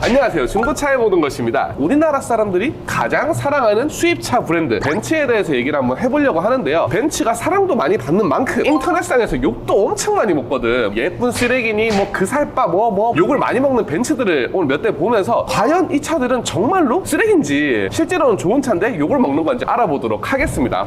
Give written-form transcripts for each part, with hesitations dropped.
안녕하세요, 중고차에 보는 것입니다. 우리나라 사람들이 가장 사랑하는 수입차 브랜드 벤츠에 대해서 얘기를 한번 해보려고 하는데요. 벤츠가 사랑도 많이 받는 만큼 인터넷상에서 욕도 엄청 많이 먹거든. 예쁜 쓰레기니 뭐 그 살바 뭐 욕을 많이 먹는 벤츠들을 오늘 몇 대 보면서 과연 이 차들은 정말로 쓰레기인지 실제로는 좋은 차인데 욕을 먹는 건지 알아보도록 하겠습니다.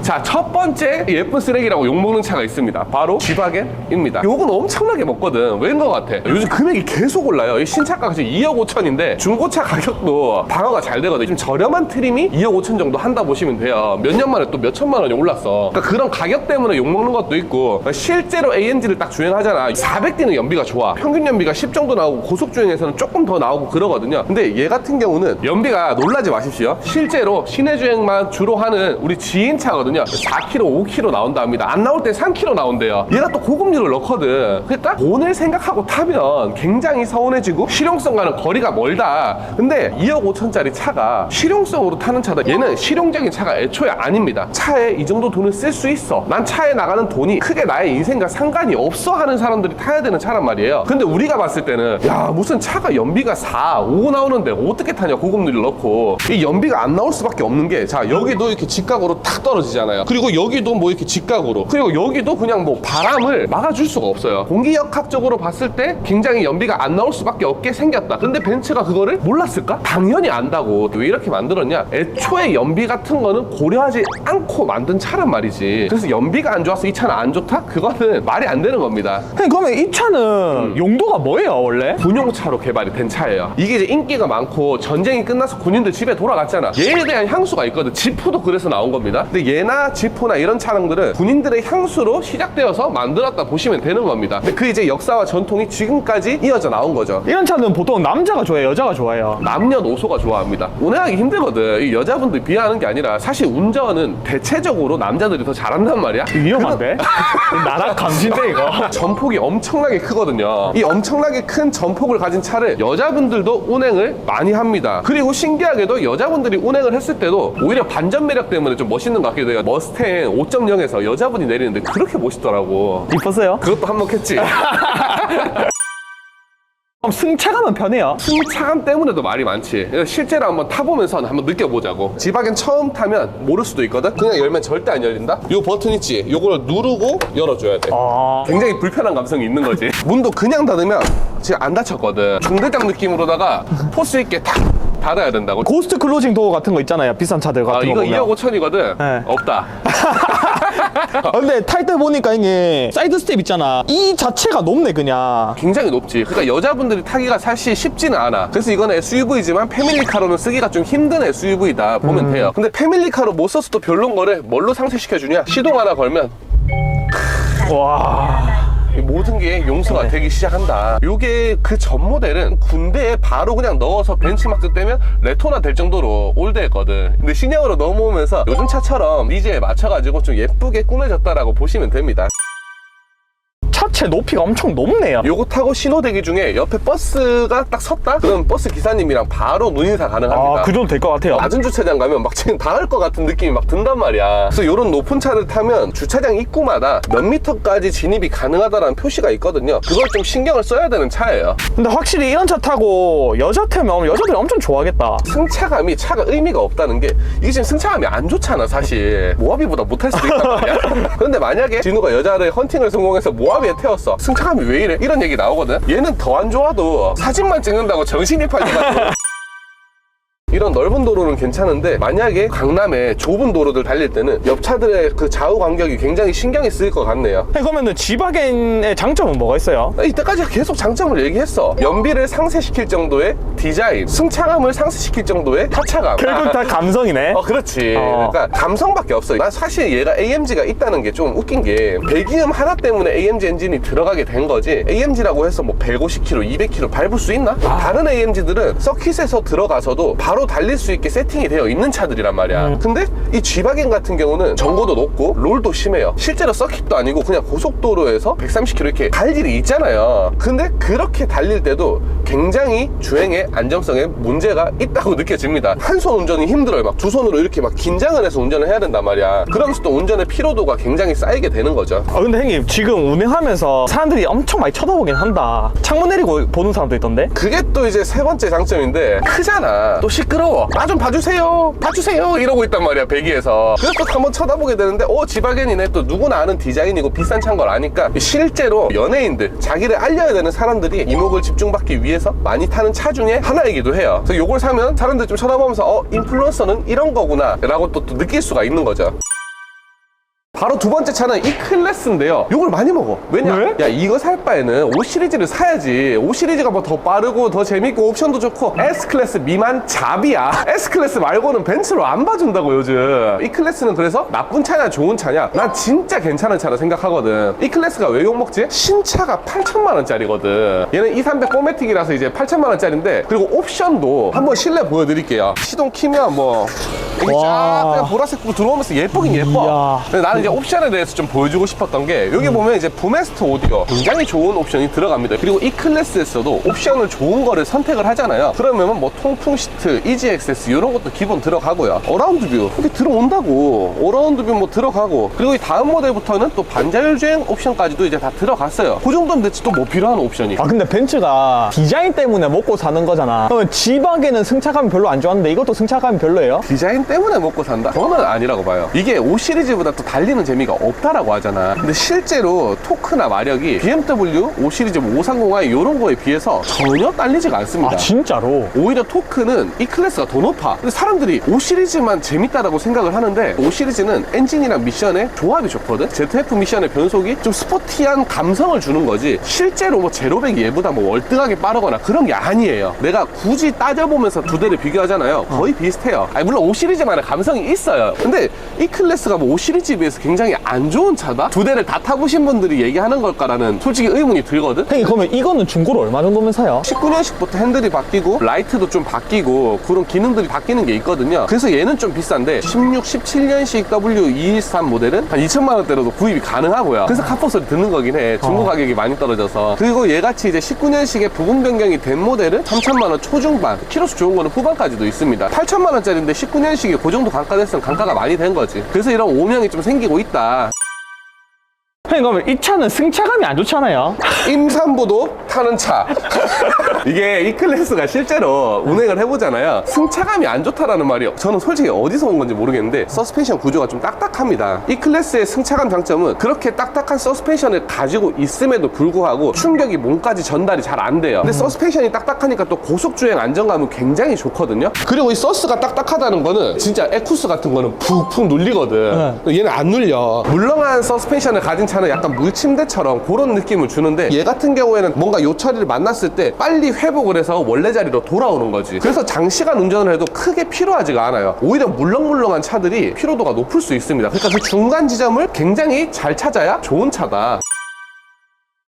자, 첫 번째 예쁜 쓰레기라고 욕먹는 차가 있습니다. 바로 G바겐입니다. 요건 엄청나게 먹거든. 왜인 것 같아? 요즘 금액이 계속 올라요. 이 신차가가 지금 2억 5천인데 중고차 가격도 방어가 잘 되거든. 지금 저렴한 트림이 2억 5천 정도 한다 보시면 돼요. 몇 년 만에 또 몇 천만 원이 올랐어. 그러니까 그런 가격 때문에 욕먹는 것도 있고, 실제로 AMG를 딱 주행하잖아. 400대는 연비가 좋아. 평균 연비가 10 정도 나오고 고속주행에서는 조금 더 나오고 그러거든요. 근데 얘 같은 경우는 연비가 놀라지 마십시오. 실제로 시내 주행만 주로 하는 우리 지인차거든요. 4km, 5km 나온다 합니다. 안 나올 때 3km 나온대요. 얘가 또 고급류를 넣거든. 그러니까 돈을 생각하고 타면 굉장히 서운해지고 실용성과는 거리가 멀다. 근데 2억 5천짜리 차가 실용성으로 타는 차다. 얘는 실용적인 차가 애초에 아닙니다. 차에 이 정도 돈을 쓸 수 있어. 난 차에 나가는 돈이 크게 나의 인생과 상관이 없어 하는 사람들이 타야 되는 차란 말이에요. 근데 우리가 봤을 때는 야, 무슨 차가 연비가 4, 5 나오는데 어떻게 타냐, 고급류를 넣고. 이 연비가 안 나올 수밖에 없는 게, 자, 여기도 이렇게 직각으로 탁 떨어지잖아요. 그리고 여기도 뭐 이렇게 직각으로, 그리고 여기도 그냥 뭐 바람을 막아줄 수가 없어요. 공기역학적으로 봤을 때 굉장히 연비가 안 나올 수밖에 없게 생겼다. 근데 벤츠가 그거를 몰랐을까? 당연히 안다고. 왜 이렇게 만들었냐? 애초에 연비 같은 거는 고려하지 않고 만든 차란 말이지. 그래서 연비가 안 좋아서 이 차는 안 좋다? 그거는 말이 안 되는 겁니다. 그러면 이 차는 용도가 뭐예요, 원래? 군용차로 개발이 된 차예요. 이게 이제 인기가 많고 전쟁이 끝나서 군인들 집에 돌아갔잖아. 얘에 대한 향수가 있거든. 지프도 그래서 나온 겁니다. 근데 얘나 지프나 이런 차량들은 군인들의 향수로 시작되어서 만들었다 보시면 되는 겁니다. 근데 그 이제 역사와 전통이 지금까지 이어져 나온 거죠. 이런 차는 보통 남자가 좋아해요, 여자가 좋아해요? 남녀노소가 좋아합니다. 운행하기 힘들거든. 이 여자분들 비하하는 게 아니라 사실 운전은 대체적으로 남자들이 더 잘한단 말이야. 위험한데? 나락 감신데 이거. 전폭이 엄청나게 크거든요. 이 엄청나게 큰 전폭을 가진 차를 여자분들도 운행을 많이 합니다. 그리고 신기하게도 여자분들이 운행을 했을 때도 오히려 반전 매력 때문에 좀 멋있는 것 같기도 해요. 머스탱 5.0에서 여자분이 내리는데 그렇게 멋있더라고. 이뻤어요? 그것도 한몫했지. 그럼 승차감은 편해요? 승차감 때문에도 말이 많지. 실제로 한번 타보면서 한번 느껴보자고. G바겐 처음 타면 모를 수도 있거든. 그냥 열면 절대 안 열린다. 요 버튼 있지? 요걸 누르고 열어줘야 돼. 굉장히 불편한 감성이 있는 거지. 문도 그냥 닫으면 지금 안 닫혔거든. 중대장 느낌으로다가 포스 있게 탁 닫아야 된다고. 고스트 클로징 도어 같은 거 있잖아요, 비싼 차들 같은 거 이거 보면. 2억 5천이거든. 네. 없다. 근데 탈 때 보니까 이게 사이드 스텝 있잖아, 이 자체가 높네 그냥. 굉장히 높지. 그러니까 여자분들이 타기가 사실 쉽지는 않아. 그래서 이건 SUV지만 패밀리카로는 쓰기가 좀 힘든 SUV다 보면 돼요. 근데 패밀리카로 못 썼어도 별론 거를 뭘로 상쇄시켜주냐? 시동 하나 걸면 와, 모든 게 용서가 되기 시작한다. 요게 그 전 모델은 군대에 바로 그냥 넣어서 벤치마크 떼면 레토나 될 정도로 올드했거든. 근데 신형으로 넘어오면서 요즘 차처럼 니즈에 맞춰가지고 좀 예쁘게 꾸며졌다라고 보시면 됩니다. 차체 높이가 엄청 높네요. 요거 타고 신호 대기 중에 옆에 버스가 딱 섰다? 그럼 버스 기사님이랑 바로 눈인사 가능합니다. 그 정도 될 것 같아요. 낮은 주차장 가면 막 지금 당할 것 같은 느낌이 막 든단 말이야. 그래서 요런 높은 차를 타면 주차장 입구마다 몇 미터까지 진입이 가능하다라는 표시가 있거든요. 그걸 좀 신경을 써야 되는 차예요. 근데 확실히 이런 차 타고 여자 타면 여자들이 엄청 좋아하겠다. 승차감이 차가 의미가 없다는 게, 이게 지금 승차감이 안 좋잖아 사실. 모하비보다 못할 수도 있단 말이야. 그런데 만약에 진우가 여자를 헌팅을 성공해서 모하비에 태웠어. 승차감이 왜 이래? 이런 얘기 나오거든. 얘는 더 안 좋아도 사진만 찍는다고 정신이 팔리가지고 이런 넓은 도로는 괜찮은데, 만약에 강남에 좁은 도로들 달릴 때는 옆차들의 그 좌우 간격이 굉장히 신경이 쓰일 것 같네요. 그러면은 G바겐의 장점은 뭐가 있어요? 이때까지 계속 장점을 얘기했어. 연비를 상쇄시킬 정도의 디자인, 승차감을 상쇄시킬 정도의 타차감. 결국 다 감성이네. 그렇지. 그러니까 감성밖에 없어. 난 사실 얘가 AMG가 있다는 게 좀 웃긴 게, 배기음 하나 때문에 AMG 엔진이 들어가게 된 거지, AMG라고 해서 뭐 150km, 200km 밟을 수 있나? 다른 AMG들은 서킷에서 들어가서도 바로 달릴 수 있게 세팅이 되어 있는 차들이란 말이야. 근데 이 G바겐 같은 경우는 정고도 높고 롤도 심해요. 실제로 서킷도 아니고 그냥 고속도로에서 130km 이렇게 갈 일이 있잖아요. 근데 그렇게 달릴 때도 굉장히 주행에 게 안정성에 문제가 있다고 느껴집니다. 한 손 운전이 힘들어요. 막 두 손으로 이렇게 막 긴장을 해서 운전을 해야 된단 말이야. 그러면서 또 운전의 피로도가 굉장히 쌓이게 되는 거죠. 근데 형님 지금 운행하면서 사람들이 엄청 많이 쳐다보긴 한다. 창문 내리고 보는 사람도 있던데? 그게 또 이제 세 번째 장점인데, 크잖아. 또 시끄러워. 나 좀 봐주세요. 봐주세요. 이러고 있단 말이야, 배기에서. 그래서 또 한번 쳐다보게 되는데, 지바겐이네. 또 누구나 아는 디자인이고 비싼 차인 걸 아니까 실제로 연예인들, 자기를 알려야 되는 사람들이 이목을 집중받기 위해서 많이 타는 차 중에 하나이기도 해요. 그래서 요걸 사면 사람들 좀 쳐다보면서 인플루언서는 이런 거구나 라고 또 느낄 수가 있는 거죠. 바로 두 번째 차는 E클래스인데요. 이걸 많이 먹어. 왜냐? 왜? 야, 이거 살 바에는 5 시리즈를 사야지. 5 시리즈가 뭐 더 빠르고 더 재밌고 옵션도 좋고 S클래스 미만 잡이야. S클래스 말고는 벤츠로 안 봐준다고 요즘. E클래스는 그래서 나쁜 차냐 좋은 차냐? 난 진짜 괜찮은 차라 생각하거든. E클래스가 왜 욕먹지? 신차가 8천만 원짜리거든. 얘는 E300 포매틱이라서 이제 8천만 원짜리인데, 그리고 옵션도 한번 실내 보여드릴게요. 시동 키면 뭐 이게 쫙 그냥 보라색으로 들어오면서 예쁘긴 예뻐. 근데 나는 이제 옵션에 대해서 좀 보여주고 싶었던 게, 여기 보면 이제 부메스트 오디오 굉장히 좋은 옵션이 들어갑니다. 그리고 이 클래스에서도 옵션을 좋은 거를 선택을 하잖아요. 그러면 뭐 통풍 시트, 이지 액세스 이런 것도 기본 들어가고요. 어라운드 뷰 이렇게 들어온다고. 어라운드 뷰 뭐 들어가고, 그리고 이 다음 모델부터는 또 반자율 주행 옵션까지도 이제 다 들어갔어요. 그 정도면 됐지 또 뭐 필요한 옵션이. 근데 벤츠가 디자인 때문에 먹고 사는 거잖아. 그러면 G박에는 승차감이 별로 안 좋았는데 이것도 승차감이 별로예요? 디자인 때문에 먹고 산다? 저는 아니라고 봐요. 이게 5 시리즈보다 또 달리는 재미가 없다라고 하잖아. 근데 실제로 토크나 마력이 BMW 5 시리즈 530i 이런 거에 비해서 전혀 딸리지가 않습니다. 진짜로? 오히려 토크는 이 클래스가 더 높아. 근데 사람들이 5 시리즈만 재밌다라고 생각을 하는데, 5 시리즈는 엔진이랑 미션의 조합이 좋거든. ZF 미션의 변속이 좀 스포티한 감성을 주는 거지, 실제로 뭐 제로백이 얘보다 뭐 월등하게 빠르거나 그런 게 아니에요. 내가 굳이 따져보면서 두 대를 비교하잖아요. 거의 비슷해요. 물론 5 시리즈만의 감성이 있어요. 근데 이 클래스가 뭐 5 시리즈에 비해서 굉장히 안 좋은 차다? 두 대를 다 타보신 분들이 얘기하는 걸까라는 솔직히 의문이 들거든. 형님 그러면 이거는 중고로 얼마 정도면 사요? 19년식부터 핸들이 바뀌고 라이트도 좀 바뀌고 그런 기능들이 바뀌는 게 있거든요. 그래서 얘는 좀 비싼데 16, 17년식 W213 모델은 한 2천만 원대로도 구입이 가능하고요. 그래서 카포소리 듣는 거긴 해. 중고 가격이 많이 떨어져서. 그리고 얘같이 이제 19년식의 부분 변경이 된 모델은 3천만 원 초중반, 키로수 좋은 거는 후반까지도 있습니다. 8천만 원짜리인데 19년식이 그 정도 단가됐으면 단가가 많이 된 거지. 그래서 이런 오명이 좀 생기고 있다. 형님 그러면 이 차는 승차감이 안 좋잖아요? 임산부도 타는 차. 이게 이 클래스가 실제로 운행을 해보잖아요. 승차감이 안 좋다라는 말이 저는 솔직히 어디서 온 건지 모르겠는데, 서스펜션 구조가 좀 딱딱합니다. 이 클래스의 승차감 장점은 그렇게 딱딱한 서스펜션을 가지고 있음에도 불구하고 충격이 몸까지 전달이 잘 안 돼요. 근데 서스펜션이 딱딱하니까 또 고속주행 안정감은 굉장히 좋거든요. 그리고 이 서스가 딱딱하다는 거는 진짜 에쿠스 같은 거는 푹푹 눌리거든. 얘는 안 눌려. 물렁한 서스펜션을 가진 차는 약간 물침대처럼 그런 느낌을 주는데, 얘 같은 경우에는 뭔가 요 처리를 만났을 때 빨리 회복을 해서 원래 자리로 돌아오는 거지. 그래서 장시간 운전을 해도 크게 피로하지가 않아요. 오히려 물렁물렁한 차들이 피로도가 높을 수 있습니다. 그러니까 그 중간 지점을 굉장히 잘 찾아야 좋은 차다.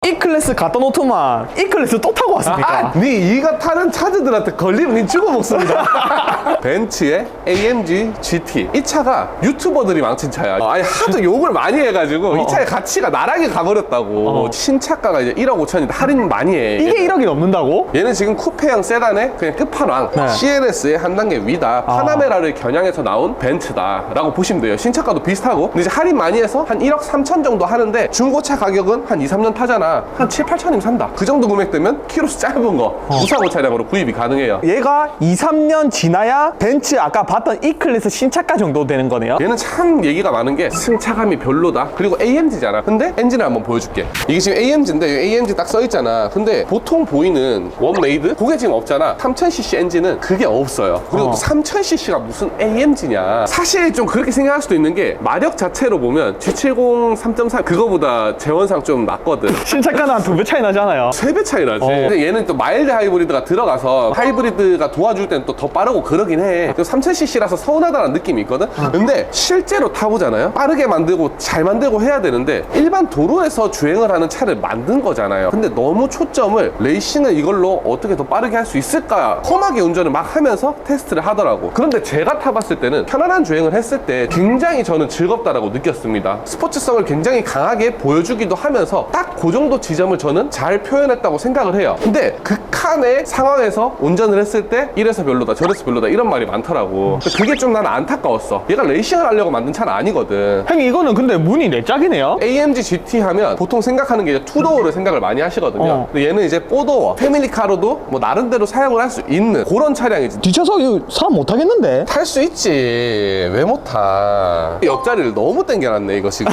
E클래스 갖다 놓더만 E클래스 또 타고 왔습니까? 네 이거 타는 차주들한테 걸리면 니 죽어 먹습니다. 벤츠의 AMG GT. 이 차가 유튜버들이 망친 차야. 아니 하도 욕을 많이 해가지고 이 차의 가치가 나락에 가버렸다고. 신차가가 이제 1억 5천인데 할인 많이 해. 이게 1억이 넘는다고? 얘는 지금 쿠페형 세단의 그냥 끝판왕. CLS의 한 단계 위다. 파나메라를 겨냥해서 나온 벤츠다 라고 보시면 돼요. 신차가도 비슷하고. 근데 이제 할인 많이 해서 한 1억 3천 정도 하는데, 중고차 가격은 한 2, 3년 타잖아. 한 7, 8천이면 산다. 그 정도 금액되면 키로수 짧은 거 무사고 차량으로 구입이 가능해요. 얘가 2, 3년 지나야 벤츠 아까 봤던 E클래스 신차가 정도 되는 거네요? 얘는 참 얘기가 많은 게 승차감이 별로다. 그리고 AMG잖아. 근데 엔진을 한번 보여줄게. 이게 지금 AMG인데 AMG 딱 써있잖아. 근데 보통 보이는 원메이드? 그게 지금 없잖아. 3000cc 엔진은 그게 없어요. 그리고 또 3000cc가 무슨 AMG냐. 사실 좀 그렇게 생각할 수도 있는 게, 마력 자체로 보면 G70 3.4 그거보다 재원상 좀 낫거든. 신차가는 한 2배 차이 나잖아요. 3배 차이 나지. 근데 얘는 또 마일드 하이브리드가 들어가서 하이브리드가 도와줄 때는 또 더 빠르고 그러긴 해. 3000cc라서 서운하다는 느낌이 있거든. 근데 실제로 타보잖아요. 빠르게 만들고 잘 만들고 해야 되는데, 일반 도로에서 주행을 하는 차를 만든 거잖아요. 근데 너무 초점을 레이싱을 이걸로 어떻게 더 빠르게 할 수 있을까, 험하게 운전을 막 하면서 테스트를 하더라고. 그런데 제가 타봤을 때는 편안한 주행을 했을 때 굉장히 저는 즐겁다라고 느꼈습니다. 스포츠성을 굉장히 강하게 보여주기도 하면서 딱 그 정도 정도 지점을 저는 잘 표현했다고 생각을 해요. 근데 극한의 상황에서 운전을 했을 때 이래서 별로다 저래서 별로다 이런 말이 많더라고. 그게 좀 나는 안타까웠어. 얘가 레이싱을 하려고 만든 차는 아니거든. 형님 이거는 근데 문이 네 짝이네요. AMG GT 하면 보통 생각하는 게 이제 투도어를 생각을 많이 하시거든요. 근데 얘는 이제 4도어 패밀리카로도 뭐 나름대로 사용을 할 수 있는 그런 차량이지. 뒷좌석 이거 사람 못 타겠는데? 탈 수 있지. 왜 못 타? 옆자리를 너무 당겨놨네 이거 지금.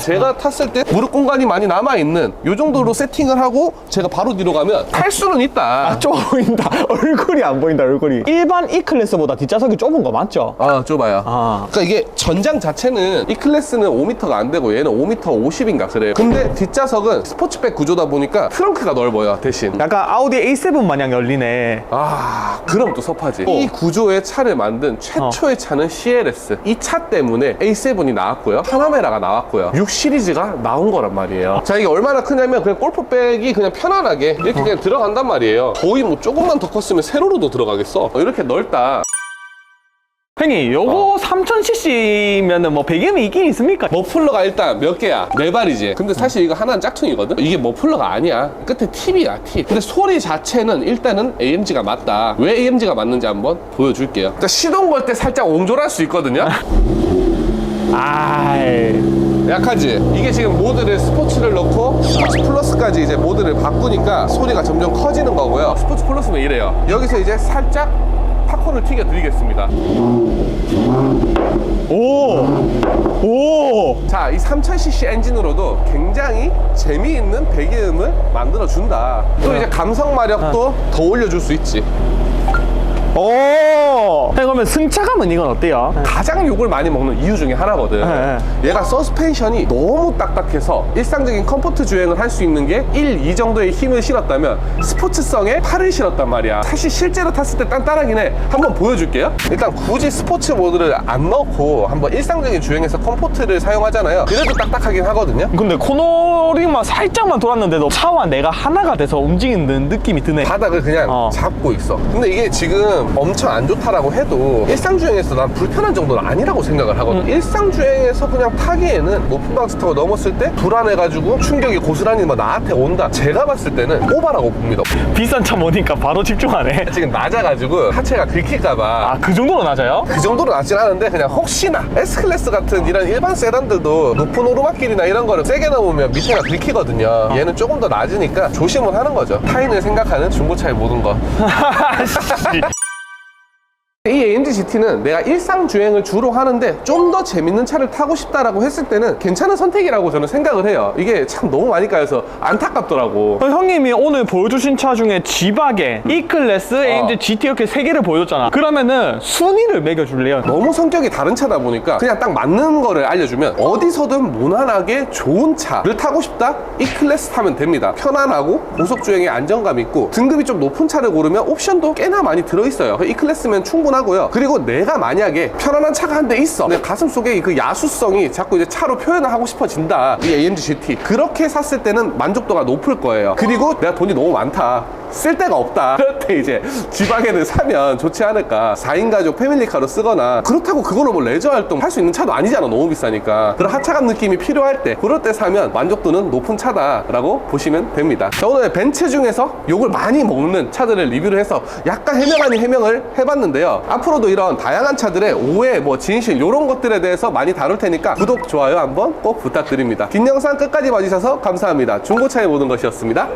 제가 탔을 때 무릎 공간이 많이 남아있는 요 정도로 세팅을 하고 제가 바로 뒤로 가면 탈 수는 있다. 좁아 보인다. 얼굴이 안 보인다, 얼굴이. 일반 E클래스보다 뒷좌석이 좁은 거 맞죠? 아, 좁아요. 그러니까 이게 전장 자체는 이 클래스는 5m가 안 되고 얘는 5m 50인가 그래요. 근데 뒷좌석은 스포츠백 구조다 보니까 트렁크가 넓어요 대신. 약간 아우디 A7 마냥 열리네. 아, 그럼 또 섭하지. 이 구조의 차를 만든 최초의 차는 CLS. 이 차 때문에 A7이 나왔고요. 파나메라가 나왔고요. 6 시리즈가 나온 거란 말이에요. 자, 이게 얼마나 크냐면 그냥 골프백이 그냥 편안하게 이렇게 그냥 들어간단 말이에요. 거의 뭐 조금만 더 컸으면 세로로도 들어가겠어. 이렇게 넓다. 형님 요거 3000cc면은 뭐 배경이 있긴 있습니까? 머플러가 일단 몇 개야? 4발이지. 근데 사실 이거 하나는 짝퉁이거든? 이게 머플러가 아니야. 끝에 팁이야, 팁. 근데 소리 자체는 일단은 AMG가 맞다. 왜 AMG가 맞는지 한번 보여줄게요. 시동 걸 때 살짝 옹졸할 수 있거든요? 아이. 약하지? 이게 지금 모드를 스포츠를 넣고 스포츠 플러스까지 이제 모드를 바꾸니까 소리가 점점 커지는 거고요. 스포츠 플러스는 이래요. 여기서 이제 살짝 팝콘을 튀겨 드리겠습니다. 오! 자, 이 3000cc 엔진으로도 굉장히 재미있는 배기음을 만들어준다. 또 이제 감성 마력도 더 올려줄 수 있지. 오! 그러면 승차감은 이건 어때요? 가장 욕을 많이 먹는 이유 중에 하나거든. 얘가 서스펜션이 너무 딱딱해서 일상적인 컴포트 주행을 할 수 있는 게 1, 2 정도의 힘을 실었다면 스포츠성에 8을 실었단 말이야. 사실 실제로 탔을 때 단단하긴 해. 한번 보여줄게요. 일단 굳이 스포츠 모드를 안 넣고 한번 일상적인 주행에서 컴포트를 사용하잖아요. 그래도 딱딱하긴 하거든요. 근데 코너링만 살짝만 돌았는데도 차와 내가 하나가 돼서 움직이는 느낌이 드네. 바닥을 그냥 잡고 있어. 근데 이게 지금 엄청 안 좋다라고 해도 일상주행에서 난 불편한 정도는 아니라고 생각을 하거든. 일상주행에서 그냥 타기에는 높은 방지턱을 넘었을 때 불안해가지고 충격이 고스란히 뭐 나한테 온다. 제가 봤을 때는 오바라고 봅니다. 비싼 차 모니까 바로 집중하네. 지금 낮아가지고 하체가 긁힐까봐. 아, 그 정도로 낮아요? 그 정도로 낮진 않은데 그냥 혹시나 S클래스 같은 이런 일반 세단들도 높은 오르막길이나 이런 거를 세게 넘으면 밑에가 긁히거든요. 얘는 조금 더 낮으니까 조심을 하는 거죠. 타인을 생각하는 중고차의 모든 것. 이 AMG GT는 내가 일상 주행을 주로 하는데 좀 더 재밌는 차를 타고 싶다라고 했을 때는 괜찮은 선택이라고 저는 생각을 해요. 이게 참 너무 많이 까여서 안타깝더라고. 형님이 오늘 보여주신 차 중에 G바겐, E클래스, AMG GT 이렇게 3개를 보여줬잖아. 그러면은 순위를 매겨줄래요? 너무 성격이 다른 차다 보니까 그냥 딱 맞는 거를 알려주면 어디서든 무난하게 좋은 차를 타고 싶다? E클래스 타면 됩니다. 편안하고 고속주행에 안정감 있고 등급이 좀 높은 차를 고르면 옵션도 꽤나 많이 들어있어요. E클래스면 충분하고요. 그리고 내가 만약에 편안한 차가 한 대 있어. 내 가슴 속에 그 야수성이 자꾸 이제 차로 표현을 하고 싶어진다. 이 AMG GT. 그렇게 샀을 때는 만족도가 높을 거예요. 그리고 내가 돈이 너무 많다. 쓸 데가 없다. 그럴 때 이제 G바겐을 사면 좋지 않을까. 4인 가족 패밀리카로 쓰거나 그렇다고 그걸로 뭐 레저 활동 할 수 있는 차도 아니잖아. 너무 비싸니까. 그런 하차감 느낌이 필요할 때 그럴 때 사면 만족도는 높은 차다라고 보시면 됩니다. 자, 오늘 벤츠 중에서 욕을 많이 먹는 차들을 리뷰를 해서 약간 해명 아닌 해명을 해봤는데요. 앞으로도 이런 다양한 차들의 오해, 뭐 진실 이런 것들에 대해서 많이 다룰 테니까 구독, 좋아요 한번 꼭 부탁드립니다. 긴 영상 끝까지 봐주셔서 감사합니다. 중고차의 모든 것이었습니다.